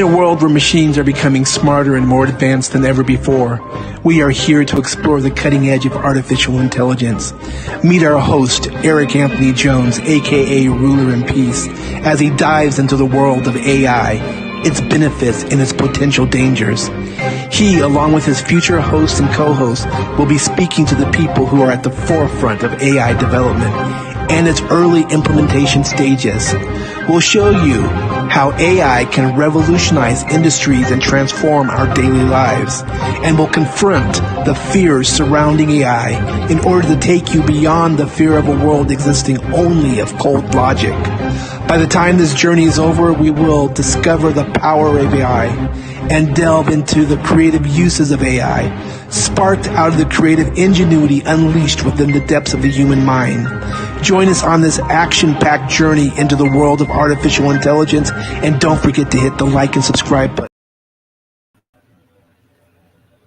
In a world where machines are becoming smarter and more advanced than ever before, we are here to explore the cutting edge of artificial intelligence. Meet our host, Eric Anthony Jones, aka Ruler in Peace, as he dives into the world of AI, its benefits and its potential dangers. He, along with his future hosts and co-hosts, will be speaking to the people who are at the forefront of AI development and its early implementation stages. We'll show you how AI can revolutionize industries and transform our daily lives, and will confront the fears surrounding AI in order to take you beyond the fear of a world existing only of cold logic. By the time this journey is over, we will discover the power of AI and delve into the creative uses of AI, sparked out of the creative ingenuity unleashed within the depths of the human mind. Join us on this action-packed journey into the world of artificial intelligence, and don't forget to hit the like and subscribe button.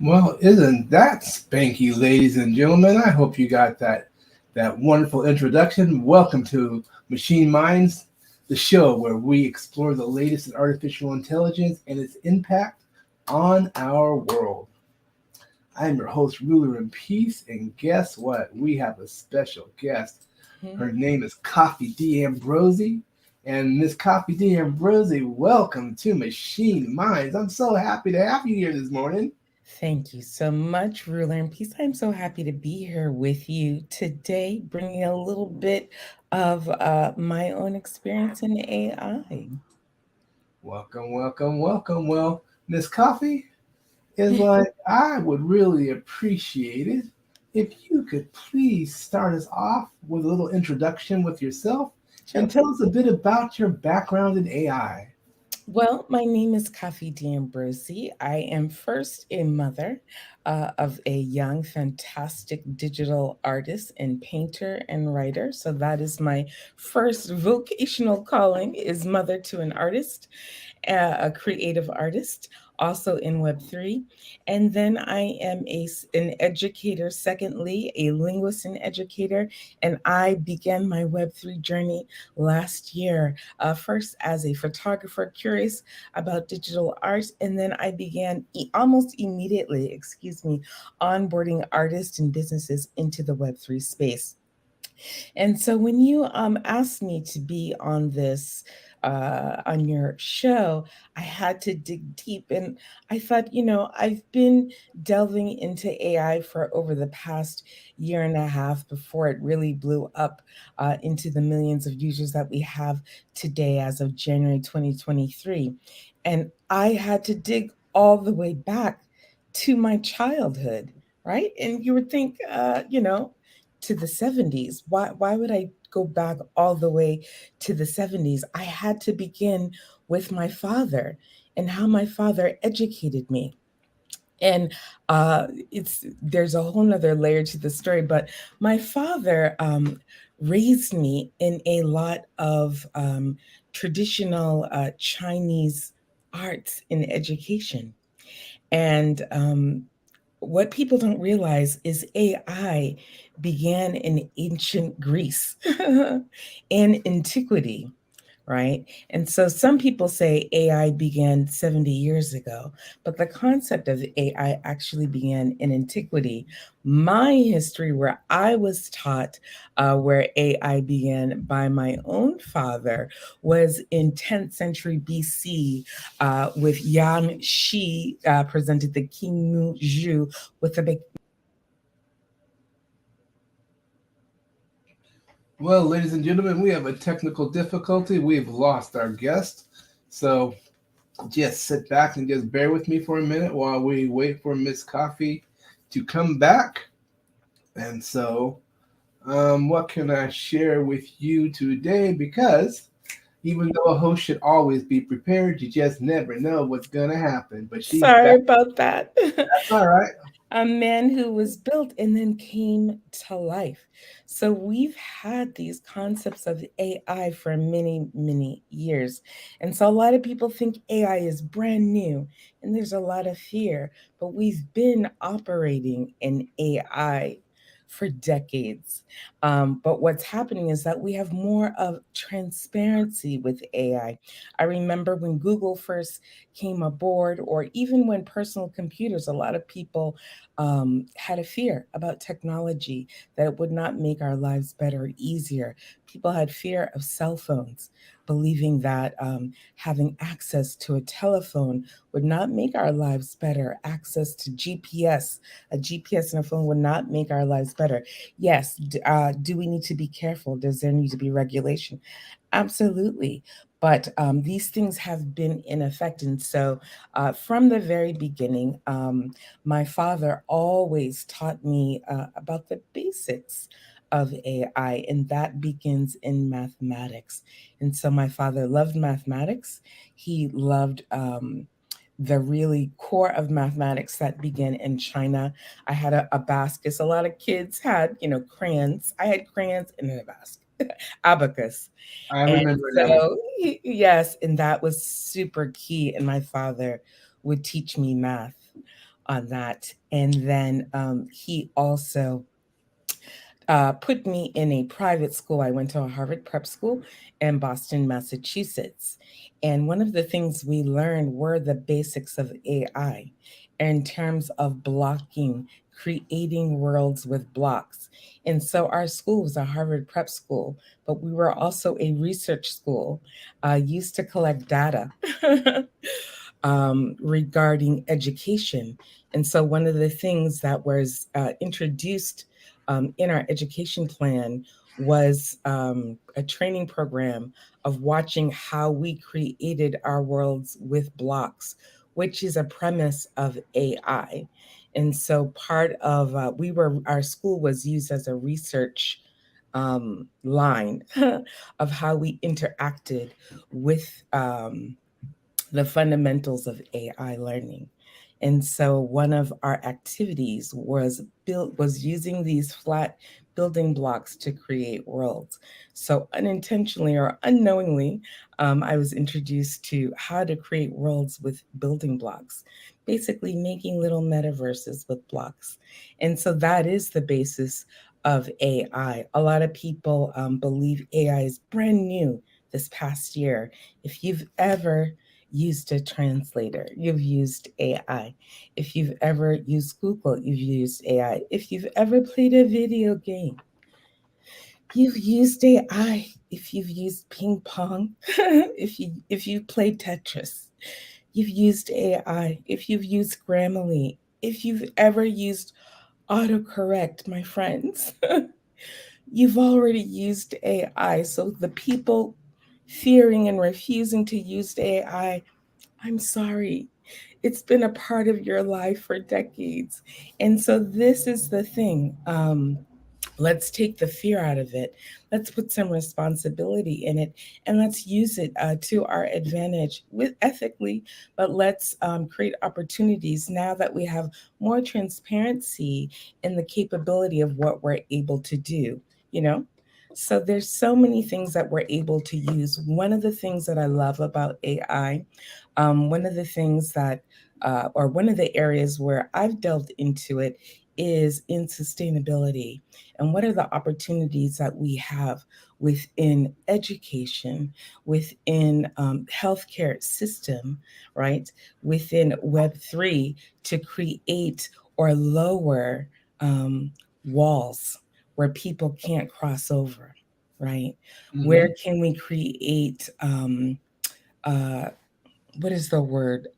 Well, isn't that spanky, ladies and gentlemen? I hope you got that wonderful introduction. Welcome to Machine Minds, the show where we explore the latest in artificial intelligence and its impact on our world. I'm your host, Ruler in Peace, and guess what? We have a special guest. Her name is Coffee D'Ambrosi. And Miss Coffee D'Ambrosi, welcome to Machine Minds. I'm so happy to have you here this morning. Thank you so much, Ruler in Peace. I'm so happy to be here with you today, bringing a little bit of my own experience in AI. Welcome, welcome, welcome. Well, Miss Coffee is like, I would really appreciate it if you could please start us off with a little introduction with yourself and tell us a bit about your background in AI. Well, my name is Coffee D'Ambrosi. I am first a mother of a young, fantastic digital artist and painter and writer. So that is my first vocational calling, is mother to an artist, a creative artist, also in Web3. And then I am an educator, secondly, a linguist and educator. And I began my Web3 journey last year, first as a photographer, curious about digital art. And then I began almost immediately, onboarding artists and businesses into the Web3 space. And so when you asked me to be on this, on your show, I had to dig deep. And I thought, I've been delving into AI for over the past year and a half before it really blew up into the millions of users that we have today as of January 2023. And I had to dig all the way back to my childhood, right? And you would think, to the 70s. Why would I go back all the way to the 70s? I had to begin with my father and how my father educated me. And there's a whole nother layer to the story, but my father raised me in a lot of traditional Chinese arts and education. And what people don't realize is AI began in ancient Greece in antiquity, right? And so some people say AI began 70 years ago, but the concept of AI actually began in antiquity. My history, where I was taught where AI began by my own father, was in 10th century BC with Yang Shi presented the King Mu Zhu with a Well, ladies and gentlemen, we have a technical difficulty. We've lost our guest. So just sit back and just bear with me for a minute while we wait for Miss Coffee to come back. And so, what can I share with you today? Because even though a host should always be prepared, you just never know what's going to happen. But she's Sorry back. about that. That's all right. A man who was built and then came to life. So we've had these concepts of AI for many, many years. And so a lot of people think AI is brand new and there's a lot of fear, but we've been operating in AI for decades. But what's happening is that we have more of transparency with AI. I remember when Google first came aboard, or even when personal computers, a lot of people had a fear about technology, that it would not make our lives better or easier. People had fear of cell phones, believing that having access to a telephone would not make our lives better. Access to GPS, a GPS in a phone would not make our lives better. Yes, do we need to be careful? Does there need to be regulation? Absolutely. But these things have been in effect. And so from the very beginning, my father always taught me about the basics of AI, and that begins in mathematics. And so my father loved mathematics. He loved the really core of mathematics that began in China. I had a basket. A lot of kids had, crayons. I had crayons and a basket, abacus. I And remember that. so, yes, and that was super key. And my father would teach me math on that. And then he also put me in a private school. I went to a Harvard prep school in Boston, Massachusetts. And one of the things we learned were the basics of AI in terms of blocking, creating worlds with blocks. And so our school was a Harvard prep school, but we were also a research school, used to collect data regarding education. And so, one of the things that was introduced in our education plan was a training program of watching how we created our worlds with blocks, which is a premise of AI. And so, part of our school was used as a research line of how we interacted with the fundamentals of AI learning. And so one of our activities was using these flat building blocks to create worlds. So unintentionally or unknowingly, I was introduced to how to create worlds with building blocks, basically making little metaverses with blocks. And so that is the basis of AI. A lot of people believe AI is brand new this past year. If you've ever used a translator, you've used AI. If you've ever used Google, you've used AI. If you've ever played a video game, you've used AI. If you've used ping pong, if you've played Tetris, you've used AI. If you've used Grammarly, if you've ever used autocorrect, my friends, you've already used AI. So the people fearing and refusing to use AI, I'm sorry. It's been a part of your life for decades. And so this is the thing. Let's take the fear out of it. Let's put some responsibility in it, and let's use it to our advantage with ethically, but let's create opportunities now that we have more transparency in the capability of what we're able to do, you know? So there's so many things that we're able to use. One of the things that I love about AI, one of the things that, or one of the areas where I've delved into it is in sustainability. And what are the opportunities that we have within education, within healthcare system, right? Within Web3 to create or lower walls where people can't cross over, right? Where Hmm. can we create uh, what is the word?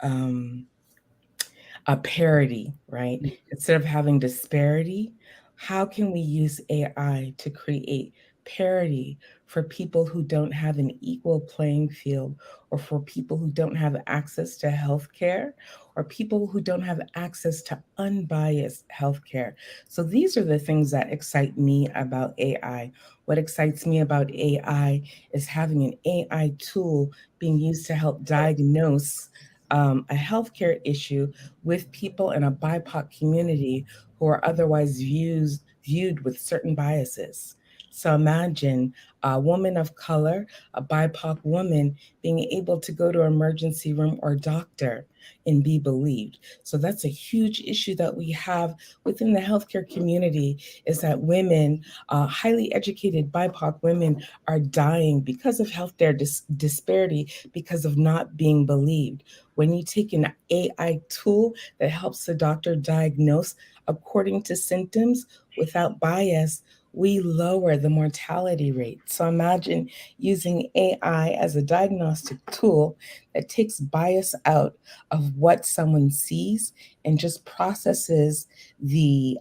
A parity, right? Instead of having disparity, how can we use AI to create parity for people who don't have an equal playing field, or for people who don't have access to healthcare, or people who don't have access to unbiased healthcare? So these are the things that excite me about AI. What excites me about AI is having an AI tool being used to help diagnose a healthcare issue with people in a BIPOC community who are otherwise viewed with certain biases. So imagine a woman of color, a BIPOC woman, being able to go to an emergency room or doctor and be believed. So that's a huge issue that we have within the healthcare community, is that women, highly educated BIPOC women, are dying because of healthcare disparity, because of not being believed. When you take an AI tool that helps the doctor diagnose according to symptoms without bias, we lower the mortality rate. So imagine using AI as a diagnostic tool that takes bias out of what someone sees and just processes the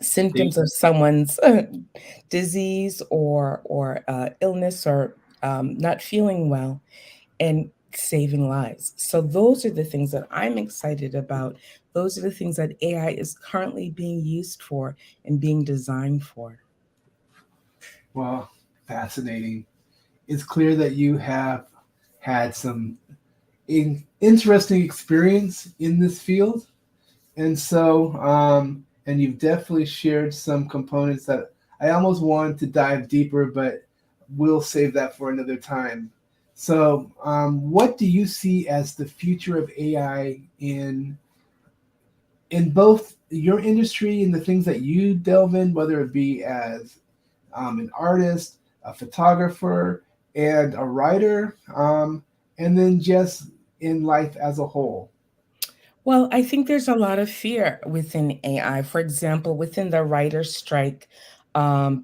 symptoms of someone's disease or illness or not feeling well, and saving lives. So those are the things that I'm excited about. Those are the things that AI is currently being used for and being designed for. Well, fascinating. It's clear that you have had some interesting experience in this field. And so, and you've definitely shared some components that I almost wanted to dive deeper, but we'll save that for another time. So, what do you see as the future of AI in both your industry and the things that you delve in, whether it be as an artist, a photographer, and a writer, and then just in life as a whole? Well, I think there's a lot of fear within AI. For example, within the writer's strike,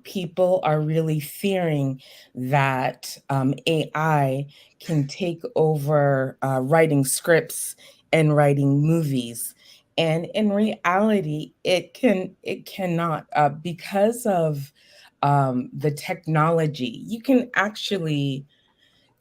people are really fearing that AI can take over writing scripts and writing movies. And in reality, it cannot, because of the technology. You can actually,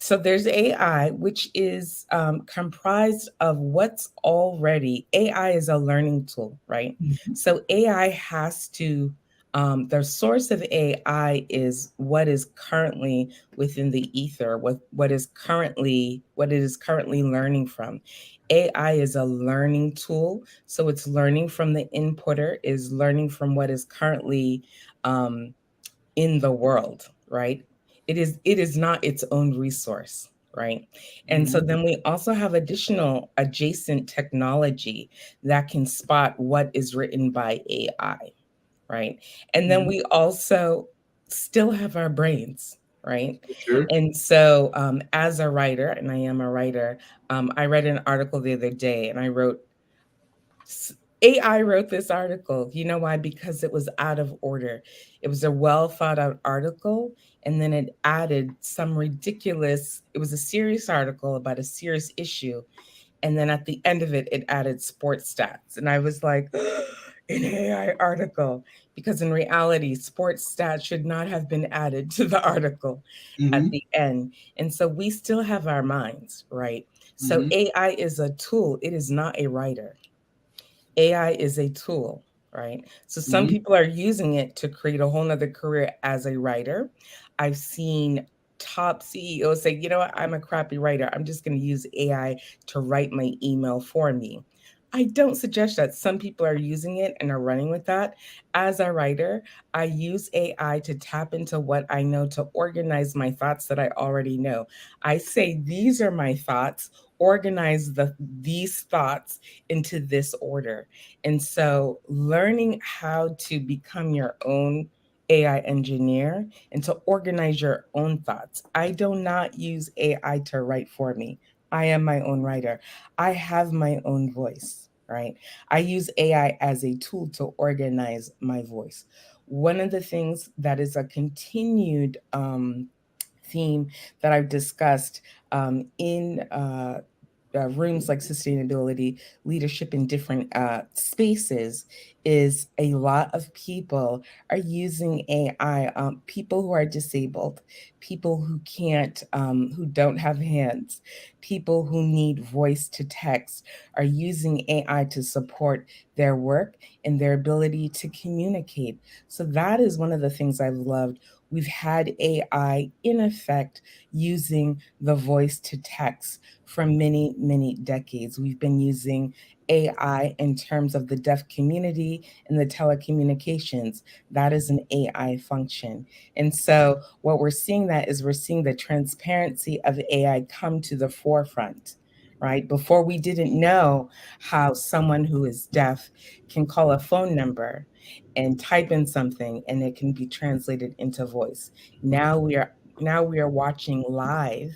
so there's AI, which is comprised of what's already, AI is a learning tool, right? Mhm. So AI has to, the source of AI is what is currently within the ether, what it is currently learning from. AI is a learning tool, so it's learning from the inputter, is learning from what is currently um, in the world, right? It is not its own resource, right? And so Mhm. then we also have additional adjacent technology that can spot what is written by AI, right? And then Mhm. we also still have our brains, right? Sure. And so, as a writer, and I am a writer, I read an article the other day, and I wrote AI wrote this article. You know why? Because it was out of order. It was a well thought out article. And then it added some ridiculous, it was a serious article about a serious issue. And then at the end of it, it added sports stats. And I was like, an AI article. Because in reality, sports stats should not have been added to the article at Hmm. the end. And so we still have our minds, right? So Hmm. AI is a tool, it is not a writer. AI is a tool, right? So some Hmm. people are using it to create a whole nother career as a writer. I've seen top CEOs say, you know what, I'm a crappy writer. I'm just going to use AI to write my email for me. I don't suggest that. Some people are using it and are running with that. As a writer, I use AI to tap into what I know, to organize my thoughts that I already know. I say, these are my thoughts, organize these thoughts into this order. And so learning how to become your own AI engineer and to organize your own thoughts. I do not use AI to write for me. I am my own writer. I have my own voice, right? I use AI as a tool to organize my voice. One of the things that is a continued theme that I've discussed in rooms like sustainability, leadership in different spaces, is a lot of people are using AI. People who are disabled, people who can't, who don't have hands, people who need voice to text are using AI to support their work and their ability to communicate. So that is one of the things I've loved. We've had AI in effect using the voice to text for many, many decades. We've been using AI in terms of the deaf community and the telecommunications. That is an AI function. And so what we're seeing that is we're seeing the transparency of AI come to the forefront. Right before, we didn't know how someone who is deaf can call a phone number and type in something and it can be translated into voice. Now we are watching live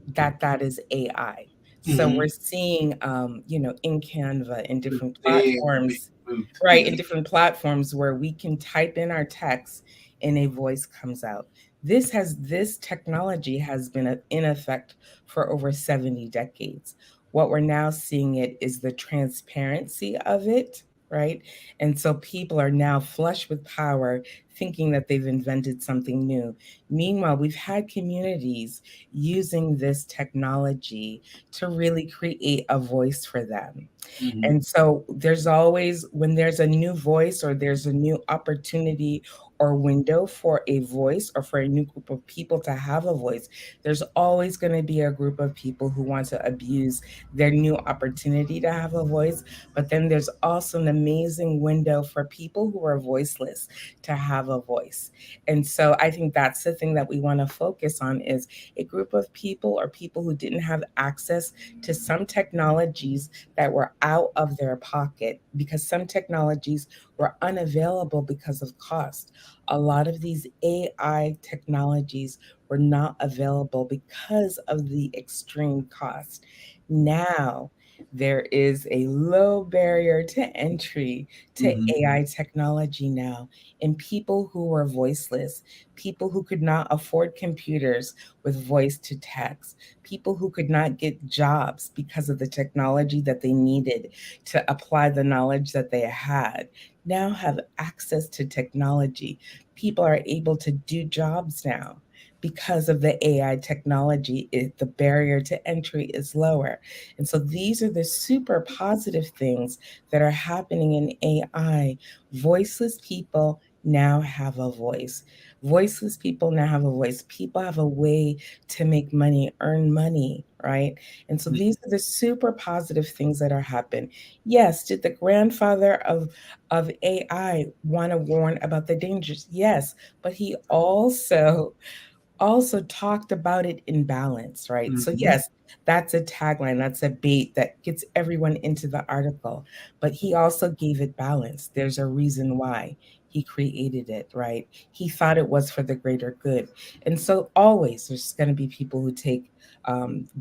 that is AI. So Mm-hmm. we're seeing, in Canva, in The different big, big platforms, move. right, in Yes. different platforms where we can type in our text and a voice comes out. This technology has been in effect for over 70 decades. What we're now seeing it is the transparency of it, right? And so people are now flush with power, thinking that they've invented something new. Meanwhile, we've had communities using this technology to really create a voice for them. Mm-hmm. And so there's always, when there's a new voice or there's a new opportunity or window for a voice or for a new group of people to have a voice, there's always going to be a group of people who want to abuse their new opportunity to have a voice. But then there's also an amazing window for people who are voiceless to have a voice. And so I think that's the thing that we want to focus on is a group of people or people who didn't have access to some technologies that were out of their pocket because some technologies were unavailable because of cost. A lot of these AI technologies were not available because of the extreme cost. Now, there is a low barrier to entry to Mm-hmm. AI technology now, and people who were voiceless, people who could not afford computers with voice to text, people who could not get jobs because of the technology that they needed to apply the knowledge that they had, now have access to technology. People are able to do jobs now because of the AI technology. The barrier to entry is lower. And so these are the super positive things that are happening in AI. Voiceless people now have a voice. Voiceless people now have a voice. People have a way to make money, earn money, right? And so these are the super positive things that are happening. Yes, did the grandfather of AI want to warn about the dangers? Yes, but he also talked about it in balance, right? So, Mm-hmm. yes, that's a tagline, that's a bait that gets everyone into the article, but he also gave it balance. There's a reason why he created it, right? He thought it was for the greater good. And so, always there's going to be people who take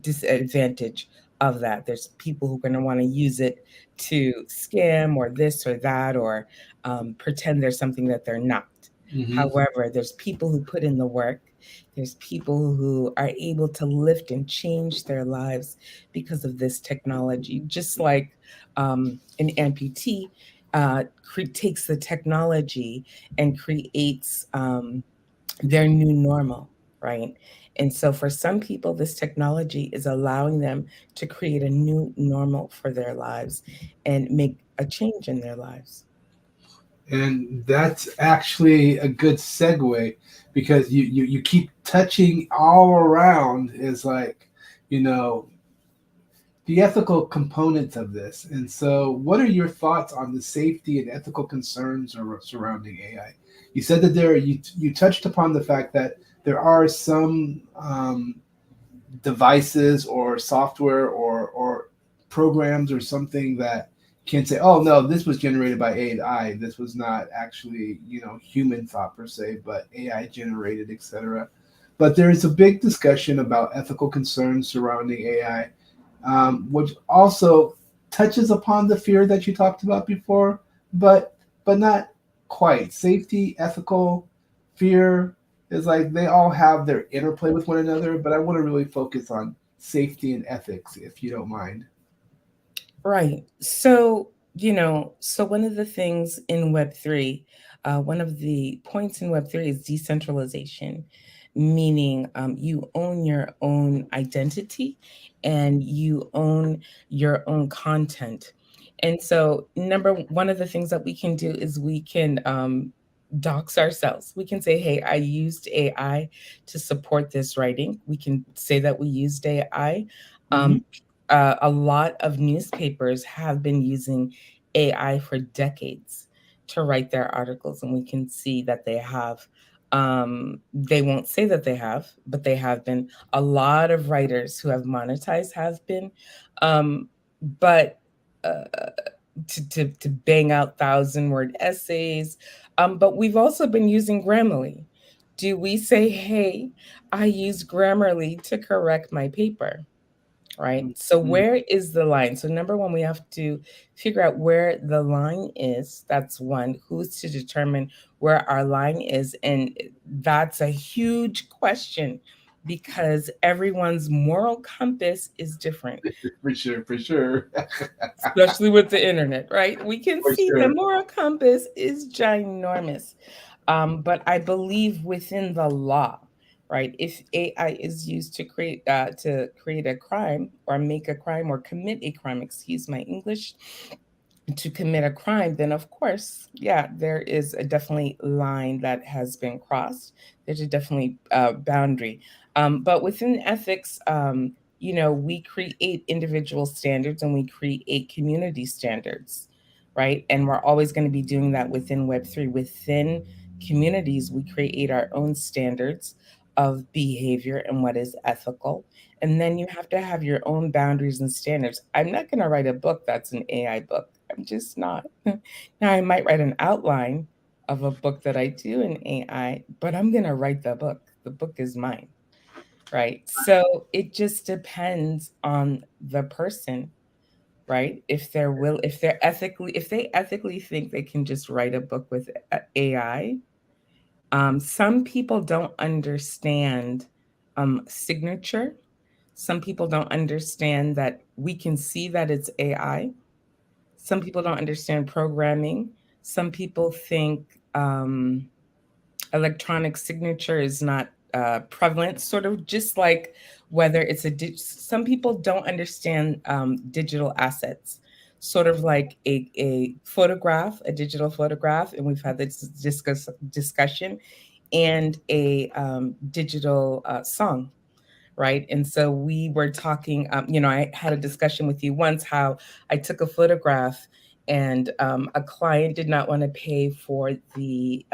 disadvantage of that. There's people who are going to want to use it to scam or this or that or pretend there's something that they're not. Mm-hmm. However, there's people who put in the work, there's people who are able to lift and change their lives because of this technology. Just like an amputee takes the technology and creates their new normal, right? And so for some people, this technology is allowing them to create a new normal for their lives and make a change in their lives. And that's actually a good segue because you keep touching all around is like, you know, the ethical components of this. And so, what are your thoughts on the safety and ethical concerns surrounding AI? You said that you touched upon the fact that there are some devices or software or programs or something that can say, "Oh no, this was generated by AI. This was not actually human thought per se, but AI generated, etc." But there is a big discussion about ethical concerns surrounding AI, which also touches upon the fear that you talked about before, but not quite. Safety, ethical, fear is like they all have their interplay with one another. But I want to really focus on safety and ethics, if you don't mind. Right. So one of the things in Web3, one of the points in Web3 is decentralization, meaning you own your own identity and you own your own content. And so, one of the things that we can do is we can dox ourselves. We can say, hey, I used AI to support this writing. We can say that we used AI. Mm-hmm. a lot of newspapers have been using AI for decades to write their articles, and we can see that they have. They won't say that they have, but they have been. A lot of writers who have monetized have been, um, but uh, to bang out 1,000 word essays. But we've also been using Grammarly. Do we say, "Hey, I use Grammarly to correct my paper"? Right? So Mhm. where is the line? So number one, we have to figure out where the line is. That's one. Who's to determine where our line is? And that's a huge question because everyone's moral compass is different, For sure, for sure, especially with the internet, right? We can for see the sure. moral compass is ginormous. But I believe within the law, right? If AI is used to create a crime or make a crime or commit a crime, excuse my English, to commit a crime, then of course, yeah, there is a definitely line that has been crossed. There's a definitely boundary. But within ethics, we create individual standards and we create community standards, right? And we're always going to be doing that within Web3. Within communities, we create our own standards of behavior and what is ethical. And then you have to have your own boundaries and standards. I'm not going to write a book that's an AI book. I'm just not. Now, I might write an outline of a book that I do in AI, but I'm going to write the book. The book is mine, right? So it just depends on the person, right? If they ethically think they can just write a book with AI. Some people don't understand signature. Some people don't understand that we can see that it's AI. Some people don't understand programming. Some people think um, electronic signature is not prevalent, sort of just like whether it's some people don't understand digital assets, sort of like a photograph, a digital photograph, and we've had this discussion, and a digital song, right? And so we were talking, I had a discussion with you once how I took a photograph and a client did not want to pay for the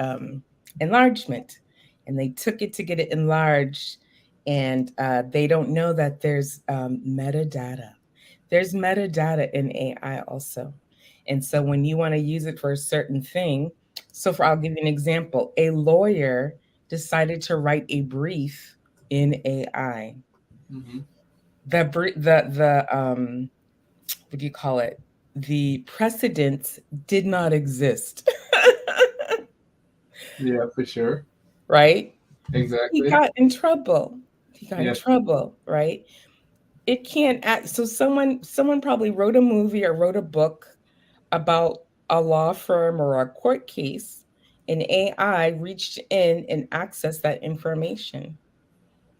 enlargement. And they took it to get it enlarged. And they don't know that there's metadata. There's metadata in AI also. And so when you want to use it for a certain thing, I'll give you an example. A lawyer decided to write a brief in AI. Hmm. The what do you call it? The precedents did not exist. Yeah, for sure. Right? He Exactly. got in trouble. He got in Yes, trouble, right? It can't act. So someone probably wrote a movie or wrote a book about a law firm or a court case, and AI reached in and accessed that information,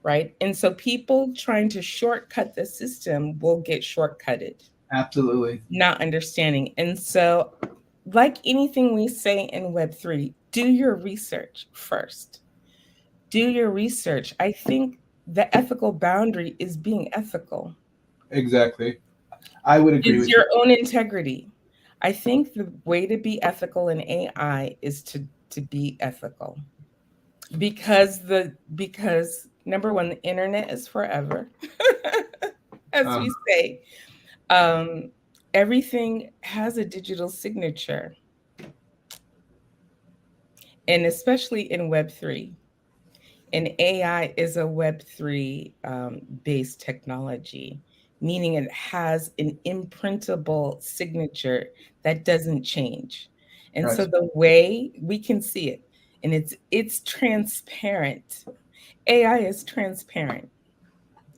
right? And so people trying to shortcut the system will get shortcutted, absolutely. not understanding. And so, like anything we say in Web3, do your research first. Do your research. I think the ethical boundary is being ethical, Exactly. I would agree is with you. your own integrity. I think the way to be ethical in AI is to be ethical because number one, the internet is forever, as Uh, we say. Um, Everything has a digital signature, and especially in Web3. And AI is a Web3 based technology, meaning it has an imprintable signature that doesn't change. And so gotcha. the way we can see it, and it's transparent. AI is transparent,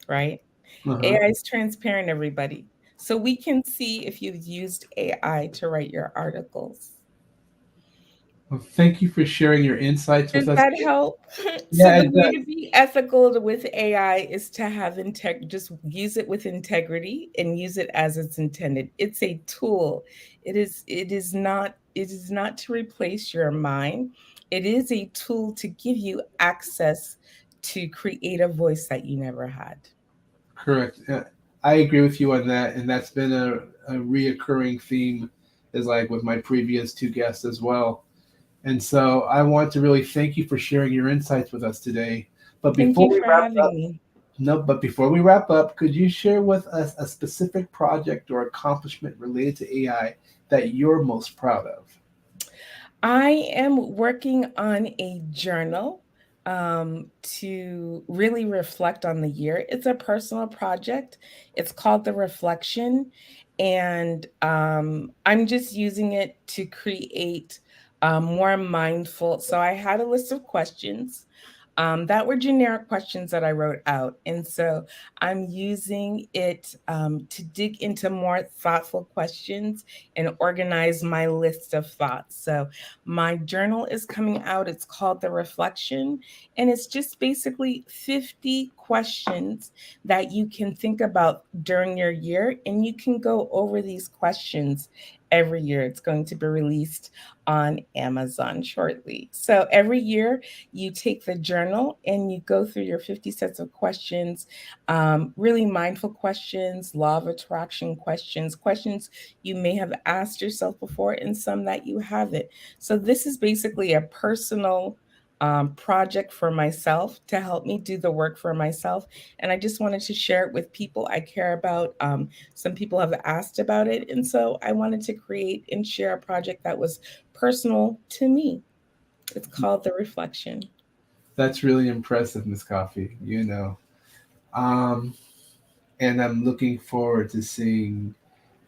right? Uh-huh. AI is transparent, everybody. So we can see if you've used AI to write your articles. Well, thank you for sharing your insights Does with us. that help? So Yeah, the it way does. to be ethical with AI is to have just use it with integrity and use it as it's intended. It's a tool. It is not to replace your mind. It is a tool to give you access to create a voice that you never had. Correct. Yeah. I agree with you on that, and that's been a reoccurring theme, is like with my previous two guests as well. And so I want to really thank you for sharing your insights with us today. But Thank before you we for wrap having up, me. no, but before we wrap up, could you share with us a specific project or accomplishment related to AI that you're most proud of? I am working on a journal to really reflect on the year. It's a personal project. It's called The Reflection. And I'm just using it to create more mindful. So I had a list of questions that were generic questions that I wrote out. And so I'm using it to dig into more thoughtful questions and organize my list of thoughts. So my journal is coming out. It's called The Reflection, and it's just basically 50 questions that you can think about during your year, and you can go over these questions every year. It's going to be released on Amazon shortly. So every year, you take the journal and you go through your 50 sets of questions, really mindful questions, law of attraction questions, questions you may have asked yourself before, and some that you haven't. So this is basically a personal project for myself to help me do the work for myself. And I just wanted to share it with people I care about. Some people have asked about it. And so I wanted to create and share a project that was personal to me. It's called The Reflection. That's really impressive, Miss Coffee. Um, and I'm looking forward to seeing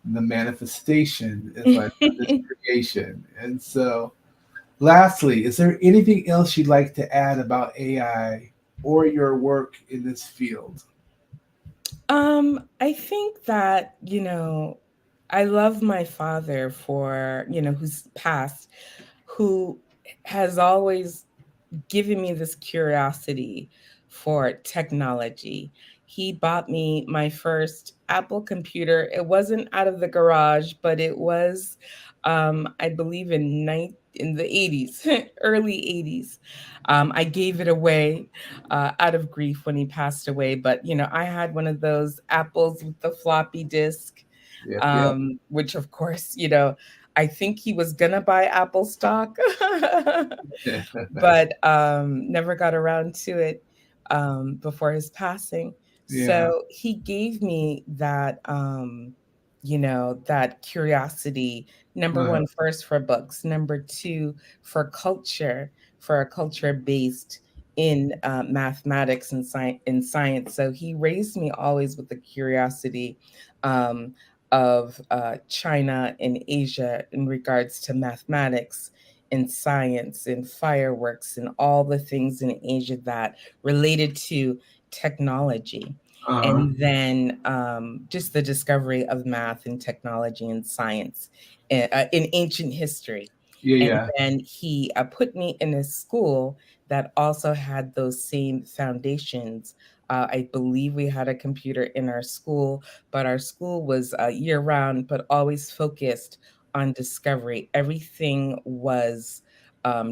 the manifestation, if I of this creation. And so, lastly, is there anything else you'd like to add about AI or your work in this field? I think that, I love my father for, who's passed, who has always given me this curiosity for technology. He bought me my first Apple computer. It wasn't out of the garage, but it was, I believe, in the 80s, early 80s. I gave it away out of grief when he passed away. But, I had one of those Apples with the floppy disk, Yep, yep. which, of course, I think he was going to buy Apple stock. But never got around to it before his passing. Yeah. So he gave me that, that curiosity. Number Uh-huh. one, first for books. Number two, for culture, for a culture based in mathematics and science. So he raised me always with the curiosity um, of China and Asia in regards to mathematics in science and fireworks and all the things in Asia that related to technology. Uh-huh. And then just the discovery of math and technology and science in ancient history. Yeah, And yeah. then he put me in a school that also had those same foundations. I believe we had a computer in our school, but our school was year round, but always focused on discovery. Everything was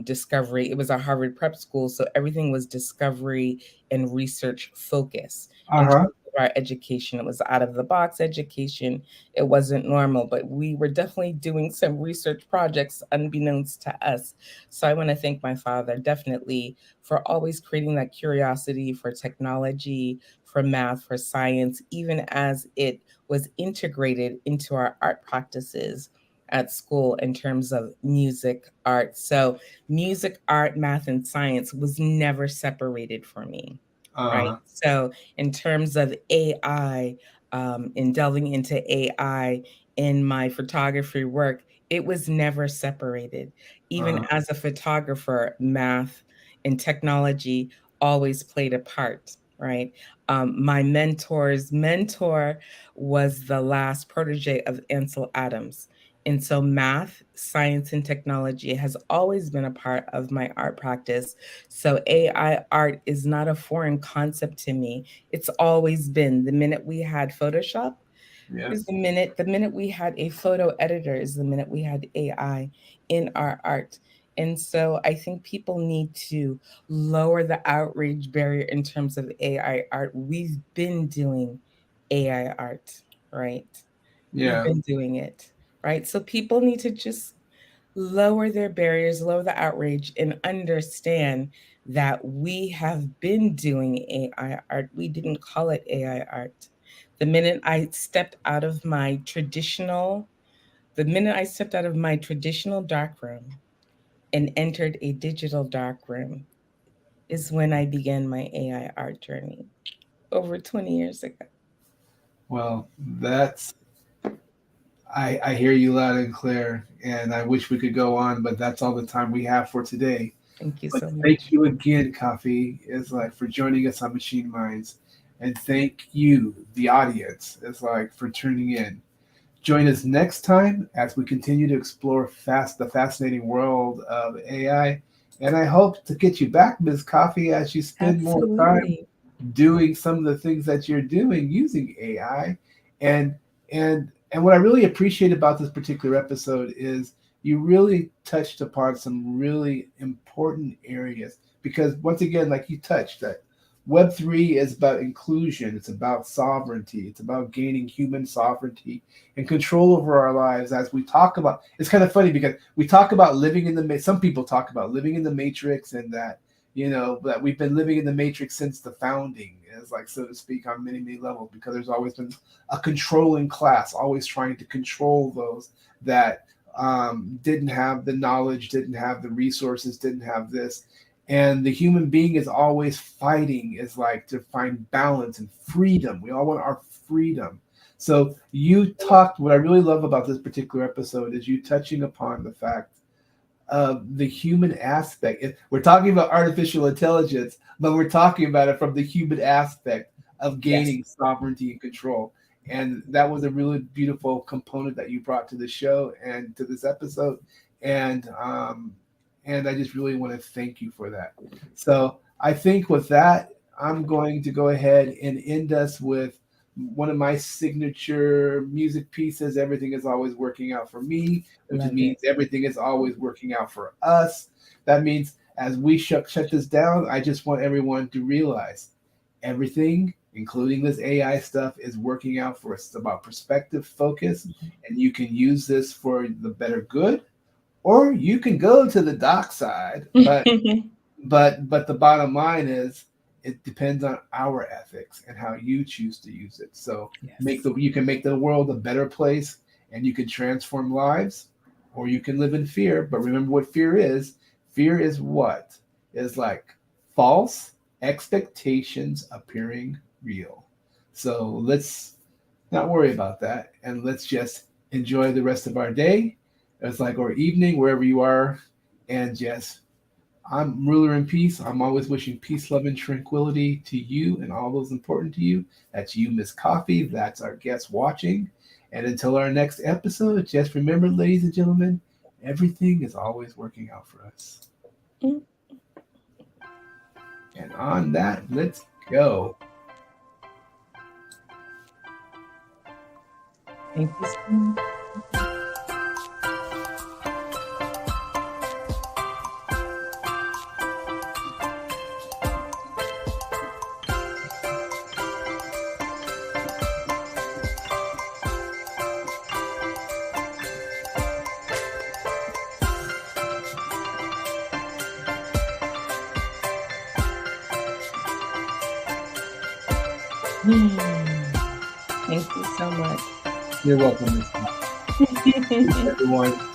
discovery. It was a Harvard prep school, so everything was discovery and research focus in terms Uh-huh. of our education. It was out of the box education. It wasn't normal, but we were definitely doing some research projects unbeknownst to us. So I want to thank my father definitely for always creating that curiosity for technology, for math, for science, even as it was integrated into our art practices at school in terms of music, art. So, music, art, math, and science was never separated for me, right? Uh-huh. So, in terms of AI, in delving into AI in my photography work, it was never separated. Even Uh-huh. as a photographer, math and technology always played a part, right? My mentor's mentor was the last protege of Ansel Adams. And so, math, science, and technology has always been a part of my art practice. So, AI art is not a foreign concept to me. It's always been. The minute we had Photoshop Yeah. is the minute we had a photo editor is the minute we had AI in our art. And so I think people need to lower the outrage barrier in terms of AI art. We've been doing AI art, right? You've Yeah. been doing it, right? So people need to just lower their barriers, lower the outrage, and understand that we have been doing AI art. We didn't call it AI art. The minute I stepped out of my traditional, the minute I stepped out of my traditional darkroom and entered a digital darkroom is when I began my AI art journey over 20 years ago. Well, that's I hear you loud and clear, and I wish we could go on, but that's all the time we have for today. Thank you But so much. thank you again, Coffee, is like for joining us on Machine Minds, and thank you, the audience, is like for tuning in. Join us next time as we continue to explore the fascinating world of AI. And I hope to get you back, Ms. Coffee, as you spend more time Absolutely. doing some of the things that you're doing using AI. And and what I really appreciate about this particular episode is you really touched upon some really important areas because once again, like you touched that Web3 is about inclusion, it's about sovereignty, it's about gaining human sovereignty and control over our lives as we talk about. It's kind of funny because we talk about living in the some people talk about living in the matrix and that that we've been living in the matrix since the founding, as like so to speak, on many levels, because there's always been a controlling class always trying to control those that didn't have the knowledge, didn't have the resources, didn't have this. And the human being is always fighting, is like to find balance and freedom. We all want our freedom. So you talked, what I really love about this particular episode is you touching upon the fact of the human aspect. We're talking about artificial intelligence, but we're talking about it from the human aspect of Yes. gaining sovereignty and control. And that was a really beautiful component that you brought to the show and to this episode. And and I just really want to thank you for that. So I think with that, I'm going to go ahead and end us with one of my signature music pieces. Everything is always working out for me, which Love means it. everything is always working out for us. That means as we shut this down, I just want everyone to realize everything, including this AI stuff, is working out for us. It's about perspective, focus, and you can use this for the better good, or you can go to the dark side. But the bottom line is it depends on our ethics and how you choose to use it. So Yes. you can make the world a better place and you can transform lives, or you can live in fear. But remember what fear is. Fear is what? Is like false expectations appearing real. So let's not worry about that and let's just enjoy the rest of our day. It's like or evening, wherever you are, and just I'm ruler in peace. I'm always wishing peace, love, and tranquility to you and all those important to you. That's you, Miss Coffee. That's our guest watching. And until our next episode, just remember, ladies and gentlemen, everything is always working out for us. Mm. And on that, let's go. Thank you so much. Mm. Thank you so much. You're welcome, Miss Coffee. Everyone.